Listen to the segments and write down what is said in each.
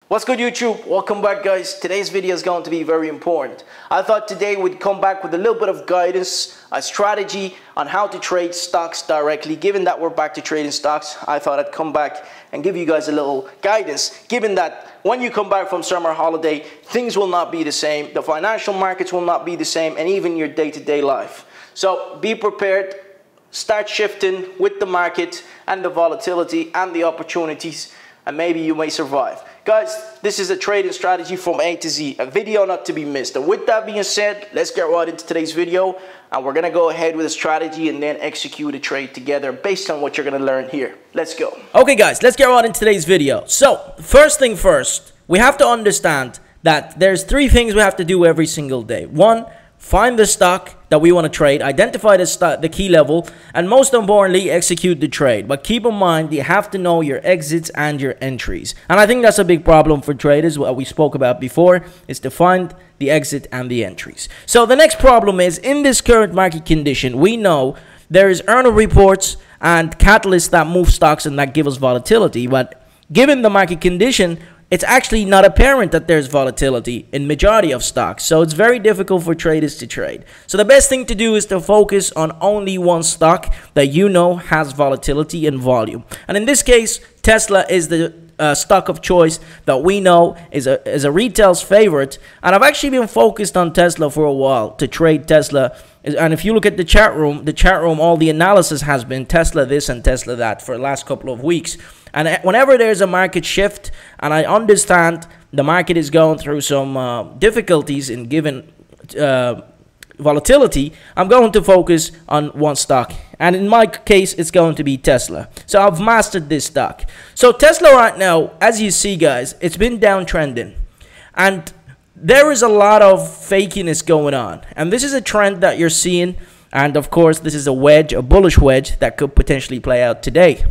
What's good, YouTube? Welcome back, guys. Today's video is going to be very important. I thought today we'd come back with a little bit of guidance, a strategy on how to trade stocks directly. Given that we're back to trading stocks, I thought I'd come back and give you guys a little guidance, given that when you come back from summer holiday, things will not be the same. The financial markets will not be the same, and even your day-to-day life. So be prepared. Start shifting with the market and the volatility and the opportunities, and maybe you may survive. Guys, this is a trading strategy from A to Z, a video not to be missed. And with that being said, let's get right into today's video, and we're gonna go ahead with a strategy and then execute a trade together based on what you're gonna learn here. Let's go. Okay guys, let's get right into today's video. So first thing first, we have to understand that there's three things we have to do every single day. One, find the stock that we want to trade, identify the key level, and most importantly, execute the trade. But keep in mind, you have to know your exits and your entries. And I think that's a big problem for traders, what we spoke about before, is to find the exit and the entries. So the next problem is, in this current market condition, we know there is earning reports and catalysts that move stocks and that give us volatility. But given the market condition, it's actually not apparent that there's volatility in majority of stocks. So it's very difficult for traders to trade. So the best thing to do is to focus on only one stock that you know has volatility and volume. And in this case, Tesla is the stock of choice that we know is a retail's favorite. And I've actually been focused on Tesla for a while to trade Tesla. And if you look at the chat room, all the analysis has been Tesla this and Tesla that for the last couple of weeks. And whenever there's a market shift, and I understand the market is going through some difficulties in given volatility, I'm going to focus on one stock. And in my case, it's going to be Tesla. So I've mastered this stock. So Tesla right now, as you see, guys, it's been downtrending. And there is a lot of fakiness going on. And this is a trend that you're seeing. And of course, this is a wedge, a bullish wedge that could potentially play out today.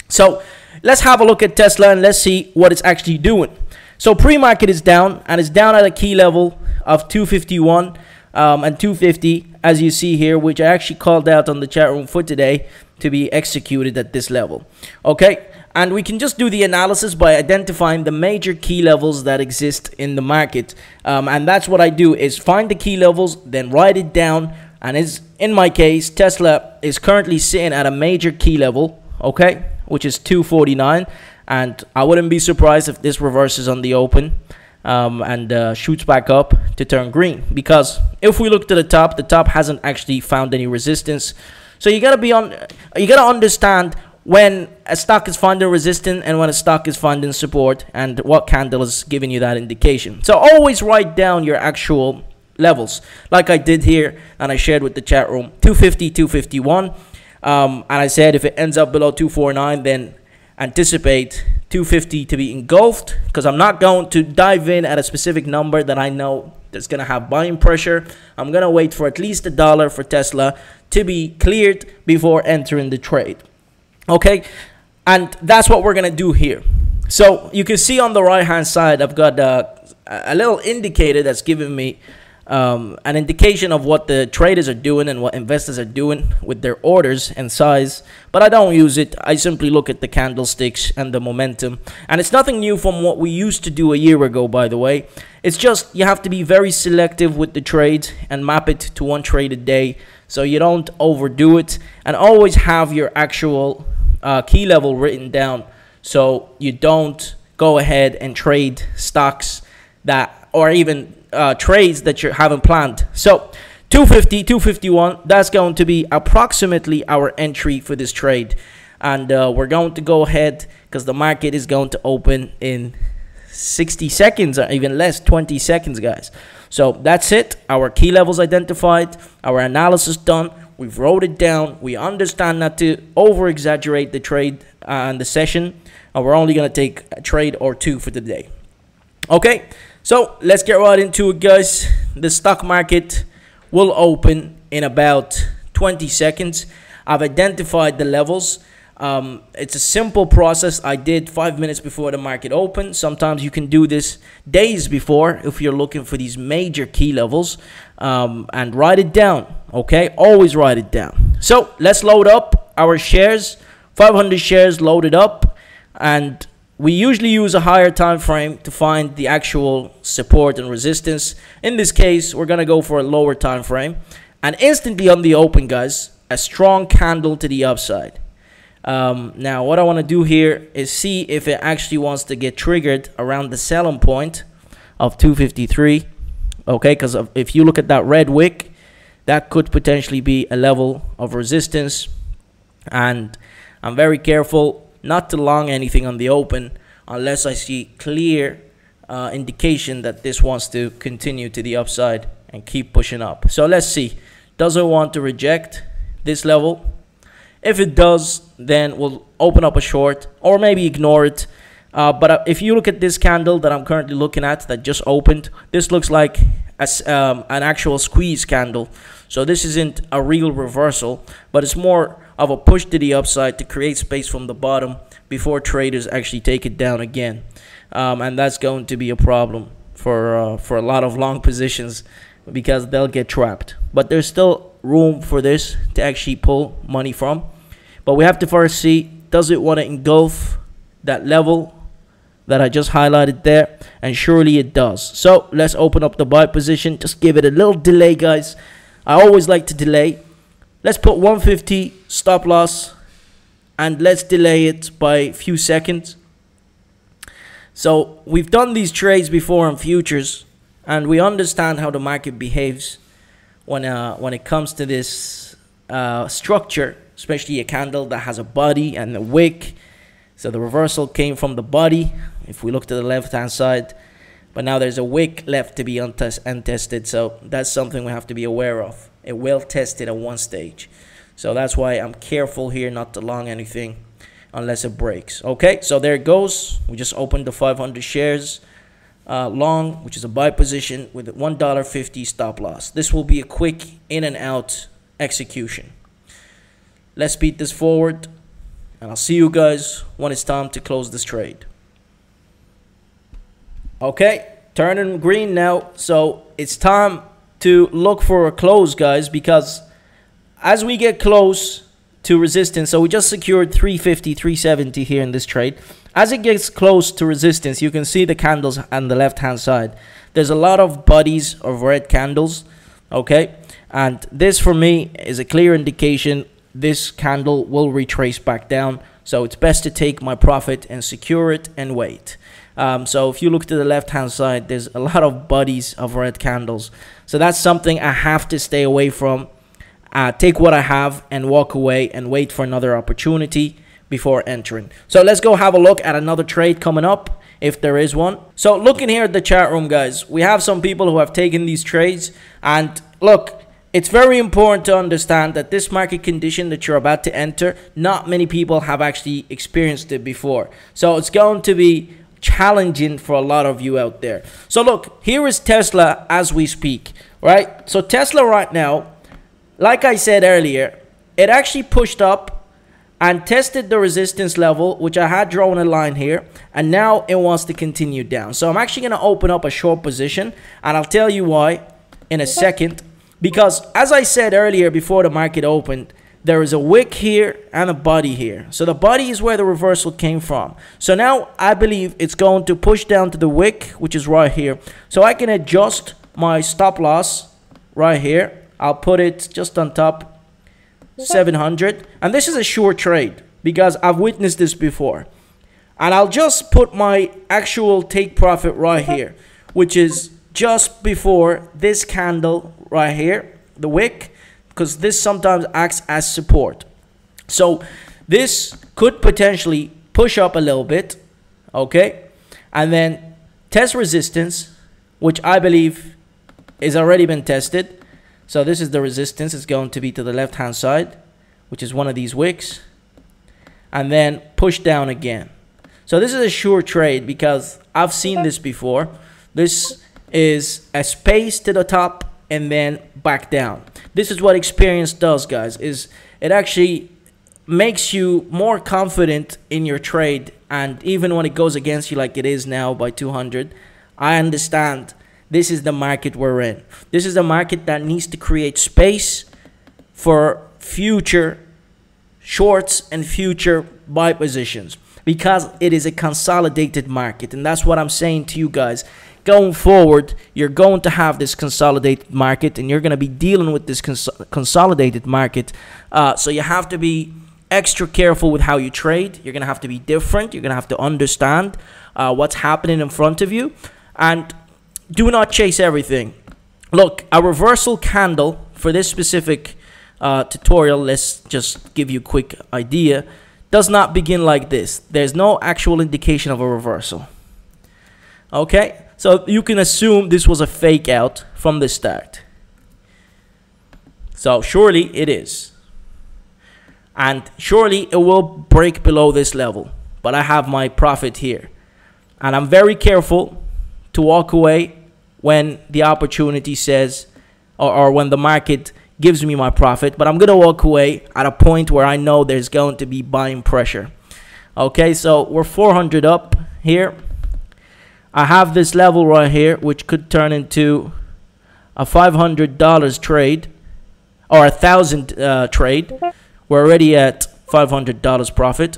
So let's have a look at Tesla and let's see what it's actually doing. So pre-market is down, and it's down at a key level of 251 and 250, as you see here, which I actually called out on the chat room for today to be executed at this level. Okay, and we can just do the analysis by identifying the major key levels that exist in the market. And that's what I do, is find the key levels, then write it down. And in my case, Tesla is currently sitting at a major key level, okay, which is 249, and I wouldn't be surprised if this reverses on the open and shoots back up to turn green, because if we look to the top hasn't actually found any resistance. So you gotta understand when a stock is finding resistance and when a stock is finding support, and what candle is giving you that indication. So always write down your actual levels, like I did here and I shared with the chat room. 250, 251. And I said if it ends up below 249, then anticipate 250 to be engulfed, because I'm not going to dive in at a specific number that I know that's going to have buying pressure. I'm going to wait for at least $1 for Tesla to be cleared before entering the trade. Okay, and that's what we're going to do here. So you can see on the right hand side, I've got a little indicator that's giving me an indication of what the traders are doing and what investors are doing with their orders and size, but I don't use it. I simply look at the candlesticks and the momentum, and it's nothing new from what we used to do a year ago, by the way. It's just you have to be very selective with the trades and map it to one trade a day so you don't overdo it, and always have your actual key level written down so you don't go ahead and trade stocks that, or even trades that you haven't planned. So 250, 251, that's going to be approximately our entry for this trade. And we're going to go ahead, because the market is going to open in 60 seconds or even less, 20 seconds, guys. So that's it. Our key levels identified, our analysis done. We've wrote it down. We understand not to over exaggerate the trade and the session. And we're only going to take a trade or two for the day. Okay, so let's get right into it, guys. The stock market will open in about 20 seconds. I've identified the levels. It's a simple process. I did 5 minutes before the market opened. Sometimes you can do this days before if you're looking for these major key levels, and write it down. Okay, always write it down. So let's load up our shares. 500 shares loaded up, and we usually use a higher time frame to find the actual support and resistance. In this case, we're gonna go for a lower time frame, and instantly on the open, guys, a strong candle to the upside. Now what I want to do here is see if it actually wants to get triggered around the selling point of 253. Okay, because if you look at that red wick, that could potentially be a level of resistance, and I'm very careful not to long anything on the open unless I see clear indication that this wants to continue to the upside and keep pushing up. So let's see, does it want to reject this level? If it does, then we'll open up a short or maybe ignore it. But if you look at this candle that I'm currently looking at that just opened, this looks like an actual squeeze candle. So this isn't a real reversal, but it's more of a push to the upside to create space from the bottom before traders actually take it down again. And that's going to be a problem for a lot of long positions, because they'll get trapped. But there's still room for this to actually pull money from. But we have to first see, does it want to engulf that level that I just highlighted there? And surely it does. So let's open up the buy position. Just give it a little delay, guys. I always like to delay. Let's put 150 stop loss and let's delay it by a few seconds. So we've done these trades before on futures, and we understand how the market behaves when it comes to this structure, especially a candle that has a body and a wick. So the reversal came from the body if we look to the left hand side, but now there's a wick left to be untested. So that's something we have to be aware of. It will test it at one stage, so that's why I'm careful here not to long anything unless it breaks. Okay, so there it goes. We just opened the 500 shares long, which is a buy position with $1.50 stop loss. This will be a quick in and out execution. Let's speed this forward, and I'll see you guys when it's time to close this trade. Okay, turning green now, so it's time to look for a close, guys, because as we get close to resistance, so we just secured 350, 370 here in this trade. As it gets close to resistance, you can see the candles on the left hand side. There's a lot of bodies of red candles, okay, and this for me is a clear indication this candle will retrace back down. So it's best to take my profit and secure it and wait. So if you look to the left hand side, there's a lot of bodies of red candles. So that's something I have to stay away from. Take what I have and walk away and wait for another opportunity before entering. So let's go have a look at another trade coming up, if there is one. So looking here at the chat room, guys, we have some people who have taken these trades, and look, it's very important to understand that this market condition that you're about to enter, not many people have actually experienced it before. So it's going to be challenging for a lot of you out there. So look, here is Tesla as we speak, right? So Tesla right now, like I said earlier, it actually pushed up and tested the resistance level, which I had drawn a line here, and now it wants to continue down. So I'm actually going to open up a short position, and I'll tell you why in a second. Because as I said earlier before the market opened, there is a wick here and a body here. So the body is where the reversal came from. So now I believe it's going to push down to the wick, which is right here. So I can adjust my stop loss right here. I'll put it just on top, 700. And this is a short trade because I've witnessed this before. And I'll just put my actual take profit right here, which is just before this candle right here, the wick, because this sometimes acts as support. So this could potentially push up a little bit, okay, and then test resistance, which I believe is already been tested. So this is the resistance. It's going to be to the left hand side, which is one of these wicks, and then push down again. So this is a sure trade because I've seen this before. This is a space to the top and then back down. This is what experience does, guys, is it actually makes you more confident in your trade. And even when it goes against you like it is now by 200, I understand this is the market we're in. This is the market that needs to create space for future shorts and future buy positions. because it is a consolidated market. And that's what I'm saying to you guys. Going forward, you're going to have this consolidated market, and you're going to be dealing with this consolidated market. So you have to be extra careful with how you trade. You're going to have to be different. You're going to have to understand what's happening in front of you. And do not chase everything. Look, a reversal candle for this specific tutorial, let's just give you a quick idea, does not begin like this. There's no actual indication of a reversal. Okay, so you can assume this was a fake out from the start. So surely it is. And surely it will break below this level. But I have my profit here. And I'm very careful to walk away when the opportunity says, or when the market gives me my profit. But I'm going to walk away at a point where I know there's going to be buying pressure. Okay, so we're 400 up here. I have this level right here, which could turn into a $500 trade or a $1,000 trade. We're already at $500 profit.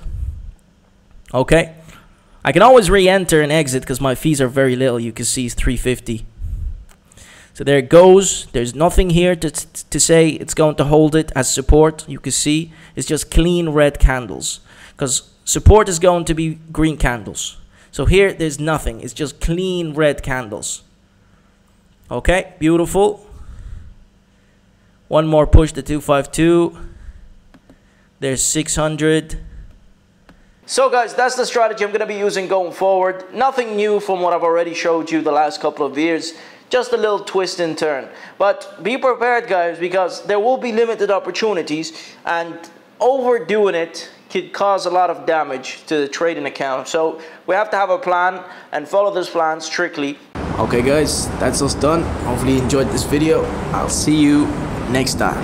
Okay, I can always re-enter and exit because my fees are very little. You can see it's $350. So there it goes. There's nothing here to say it's going to hold it as support. You can see it's just clean red candles because support is going to be green candles. So here there's nothing. It's just clean red candles. Okay, beautiful. One more push to 252. There's 600. So guys, that's the strategy I'm going to be using going forward. Nothing new from what I've already showed you the last couple of years. Just a little twist and turn. But be prepared, guys, because there will be limited opportunities, and overdoing it could cause a lot of damage to the trading account. So we have to have a plan and follow this plan strictly. Okay guys, that's us done. Hopefully you enjoyed this video. I'll see you next time.